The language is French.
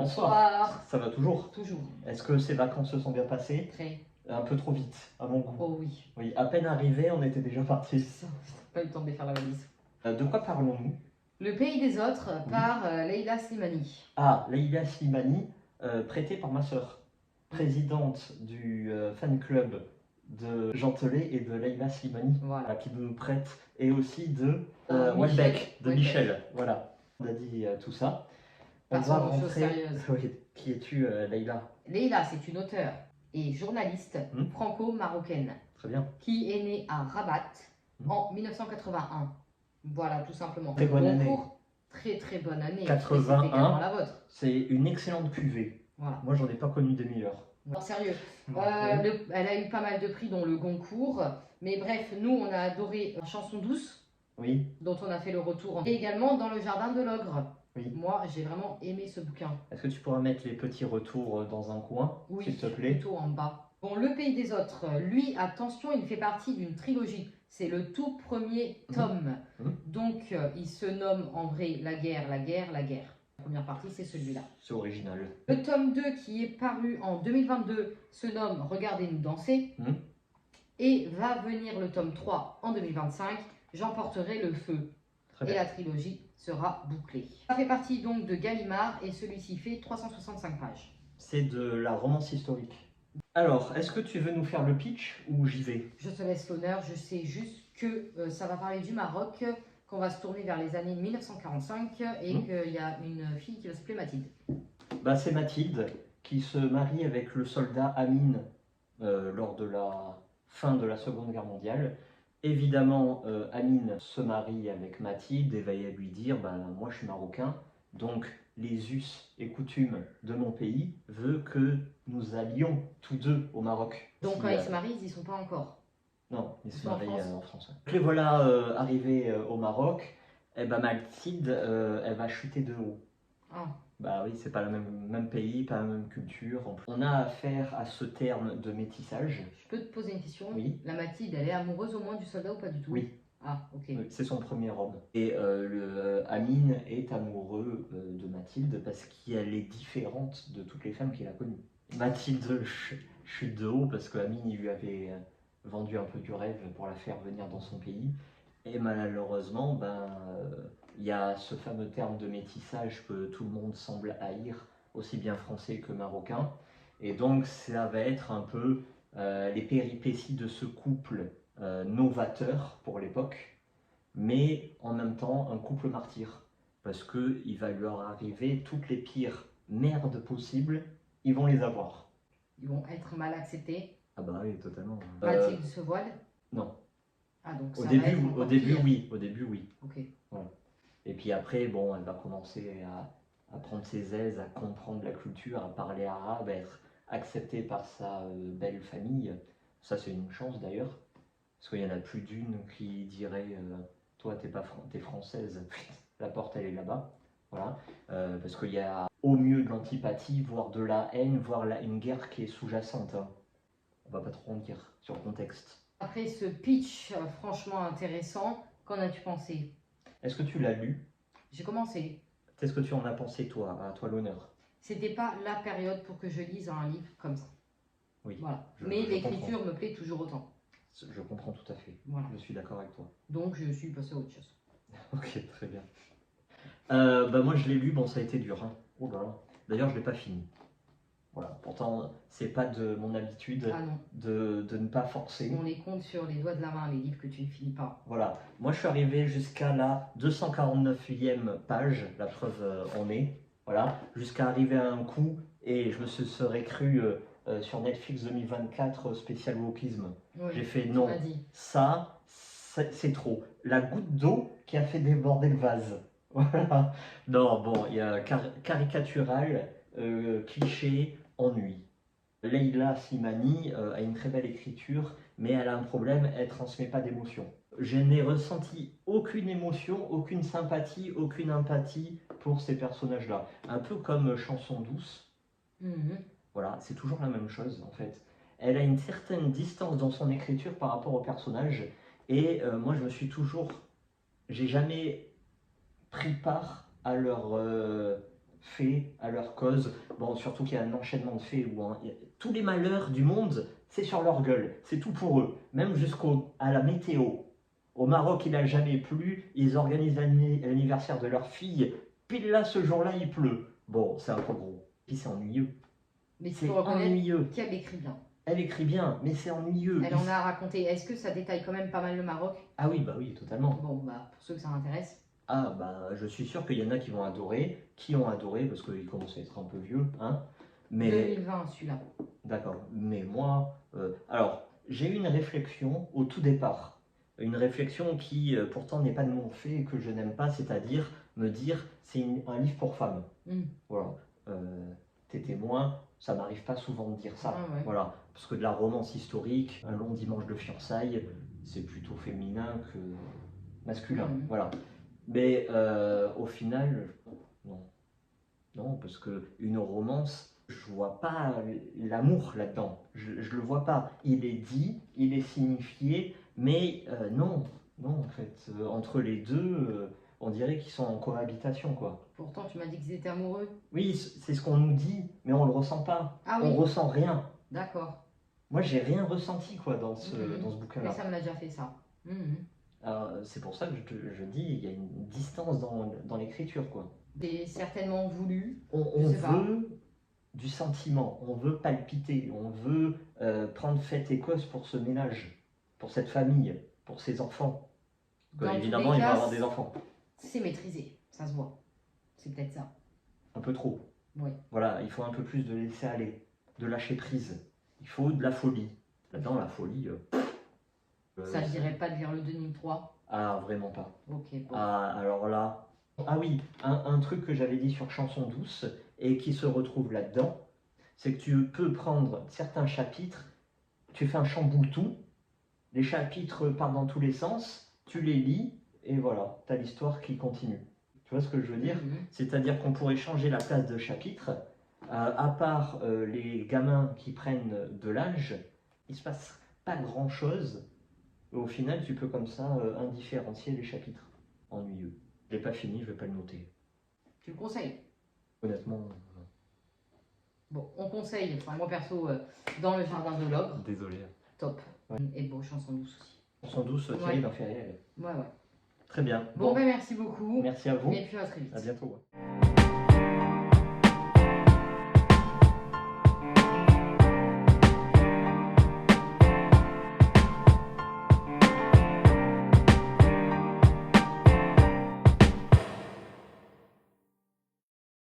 Bonsoir. Ça va toujours? Toujours. Est-ce que ces vacances se sont bien passées? Très. Un peu trop vite, à mon goût. Oh oui. Oui, à peine arrivé, on était déjà parti. Ça, pas eu le temps de faire la valise. De quoi parlons-nous? Le pays des autres Oui. par Leila Slimani. Ah, Leila Slimani, prêtée par ma sœur, présidente du fan club de Jean Telet et de Leila Slimani, Voilà. qui nous prête, et aussi de Michel. Welbeck, de Welbeck. Michel. Voilà, on a dit tout ça. On Passons va aux choses rentrer. sérieuses. Oui. Qui es-tu, Leila? Leila, c'est une auteure et journaliste franco-marocaine Très bien. qui est née à Rabat en 1981. Voilà, tout simplement. Très bonne année. Très très bonne année. 81, c'est également la vôtre. C'est une excellente cuvée. Voilà. Moi, j'en ai pas connu des meilleurs. Non, sérieux. Ouais. Elle a eu pas mal de prix, dont le Goncourt. Mais bref, nous, on a adoré Chanson douce, Oui. dont on a fait le retour. Et également dans le jardin de l'ogre. Oui. Moi, j'ai vraiment aimé ce bouquin. Est-ce que tu pourras mettre les petits retours dans un coin, Oui, s'il te plaît? plutôt en bas. Bon, Le Pays des Autres, lui, attention, il fait partie d'une trilogie. C'est le tout premier tome. Donc, il se nomme en vrai La guerre, la guerre, la guerre. La première partie, c'est celui-là. C'est original. Le tome 2, qui est paru en 2022, se nomme Regardez-nous danser. Et va venir le tome 3 en 2025, J'emporterai le feu. Et la trilogie sera bouclée. Ça fait partie donc de Gallimard et celui-ci fait 365 pages. C'est de la romance historique. Alors, est-ce que tu veux nous faire le pitch ou j'y vais? Je te laisse l'honneur, je sais juste que ça va parler du Maroc, qu'on va se tourner vers les années 1945 et qu'il y a une fille qui va s'appeler Mathilde. Bah, c'est Mathilde qui se marie avec le soldat Amine lors de la fin de la Seconde Guerre mondiale. Évidemment, Amine se marie avec Mathilde et va lui dire bah, moi je suis marocain, donc les us et coutumes de mon pays veulent que nous allions tous deux au Maroc. Donc quand ils se marient, ils n'y sont pas encore? Non, ils se marient en France. Donc les voilà arrivés au Maroc, et ben Mathilde, elle va chuter de haut. Bah oui, c'est pas le même pays, pas la même culture. On a affaire à ce terme de métissage. Je peux te poser une question? Oui. La Mathilde, elle est amoureuse au moins du soldat ou pas du tout? Oui. Ah, ok. Oui, c'est son premier homme. Et Amine est amoureux de Mathilde parce qu'elle est différente de toutes les femmes qu'il a connues. Mathilde chute de haut parce qu'Amine lui avait vendu un peu du rêve pour la faire venir dans son pays. Et malheureusement, il y a ce fameux terme de métissage que tout le monde semble haïr, aussi bien français que marocain. Et donc ça va être un peu les péripéties de ce couple novateur pour l'époque, mais en même temps un couple martyr. Parce qu'il va leur arriver toutes les pires merdes possibles, ils vont les avoir. Ils vont être mal acceptés? Ah bah oui, totalement. Mathilde se voile? Non. Ah, donc Au ça début, va être au début oui. Au début, oui. Ok. Voilà. Et puis après, bon, elle va commencer à prendre ses aises, à comprendre la culture, à parler arabe, à être acceptée par sa belle famille. Ça, c'est une chance d'ailleurs. Parce qu'il y en a plus d'une qui dirait toi, t'es française, la porte, elle est là-bas. Voilà. Parce qu'il y a au mieux de l'antipathie, voire de la haine, voire une guerre qui est sous-jacente. Hein. On va pas trop en dire sur le contexte. Après ce pitch franchement intéressant, qu'en as-tu pensé? Est-ce que tu l'as lu? J'ai commencé. Qu'est-ce que tu en as pensé, toi? À toi l'honneur. C'était pas la période pour que je lise un livre comme ça. Oui. Voilà. Mais l'écriture me plaît toujours autant. Je comprends tout à fait. Voilà. Je suis d'accord avec toi. Donc je suis passé à autre chose. Ok, très bien. Moi je l'ai lu, bon ça a été dur. Hein. Oh là là. D'ailleurs je l'ai pas fini. Voilà. Pourtant c'est pas de mon habitude de ne pas forcer. On les compte sur les doigts de la main, les livres que tu ne finis pas. Voilà. Moi je suis arrivé jusqu'à la 249e page, la preuve en est. Voilà. Jusqu'à arriver à un coup et je me serais cru sur Netflix 2024 spécial wokisme. Oui, j'ai fait non, ça c'est trop. La goutte d'eau qui a fait déborder le vase. Voilà. Non, bon, il y a caricatural, cliché, ennui. Leila Slimani a une très belle écriture, mais elle a un problème, elle ne transmet pas d'émotion. Je n'ai ressenti aucune émotion, aucune sympathie, aucune empathie pour ces personnages-là. Un peu comme Chanson douce. Voilà, c'est toujours la même chose en fait. Elle a une certaine distance dans son écriture par rapport aux personnages. Et moi, j'ai jamais pris part à leur faits à leur cause. Bon, surtout qu'il y a un enchaînement de faits où tous les malheurs du monde, c'est sur leur gueule. C'est tout pour eux. Même jusqu'à la météo. Au Maroc, il n'a jamais plu. Ils organisent l'anniversaire de leur fille. Pile là, ce jour-là, il pleut. Bon, c'est un peu gros. Puis c'est ennuyeux. Mais c'est ennuyeux. Qu'elle écrit bien. Elle écrit bien, mais c'est ennuyeux. Elle en a raconté. Est-ce que ça détaille quand même pas mal le Maroc? Ah oui, bah oui, totalement. Bon, bah pour ceux que ça intéresse. Ah bah je suis sûr qu'il y en a qui vont adorer, qui ont adoré, parce qu'ils commencent à être un peu vieux, hein. Mais... 2020 celui-là. D'accord, mais moi... alors, j'ai eu une réflexion au tout départ. Une réflexion qui pourtant n'est pas de mon fait et que je n'aime pas, c'est-à-dire me dire c'est un livre pour femmes. Voilà. T'es témoin, ça m'arrive pas souvent de dire ça. Ah ouais. Voilà. Parce que de la romance historique, un long dimanche de fiançailles, c'est plutôt féminin que masculin. Voilà. Mais au final, non. Non, parce qu'une romance, je vois pas l'amour là-dedans. Je le vois pas. Il est dit, il est signifié, mais non. Non, en fait. Entre les deux, on dirait qu'ils sont en cohabitation, quoi. Pourtant, tu m'as dit qu'ils étaient amoureux. Oui, c'est ce qu'on nous dit, mais on le ressent pas. Ah oui. On ressent rien. D'accord. Moi, j'ai rien ressenti, quoi, dans ce bouquin-là. Mais ça me l'a déjà fait, ça. C'est pour ça que je dis, il y a une distance dans l'écriture, quoi. C'est certainement voulu. On veut du sentiment, on veut palpiter, on veut prendre fête et cause pour ce ménage, pour cette famille, pour ses enfants. Évidemment, il va avoir des enfants. C'est maîtrisé, ça se voit. C'est peut-être ça. Un peu trop. Oui. Voilà, il faut un peu plus de laisser aller, de lâcher prise. Il faut de la folie. Là-dedans, la folie... ça ne dirait pas de lire le 2003? Ah, vraiment pas. Ok, bon. Ah, alors là... Ah oui, un truc que j'avais dit sur Chanson douce et qui se retrouve là-dedans, c'est que tu peux prendre certains chapitres, tu fais un chamboule-tout, les chapitres partent dans tous les sens, tu les lis et voilà, tu as l'histoire qui continue. Tu vois ce que je veux dire? C'est-à-dire qu'on pourrait changer la place de chapitre, à part les gamins qui prennent de l'âge, il se passe pas grand-chose. Au final, tu peux comme ça indifférencier les chapitres. Ennuyeux. Je l'ai pas fini, je vais pas le noter. Tu le conseilles? Honnêtement, bon, on conseille, enfin moi perso, Dans le jardin de l'ogre. Désolé. Top. Ouais. Et bon, Chanson douce aussi. Chanson douce, Thierry d'Infériel. Ouais. Très bien. Bon, ben merci beaucoup. Merci à vous. Et puis à très vite. À bientôt.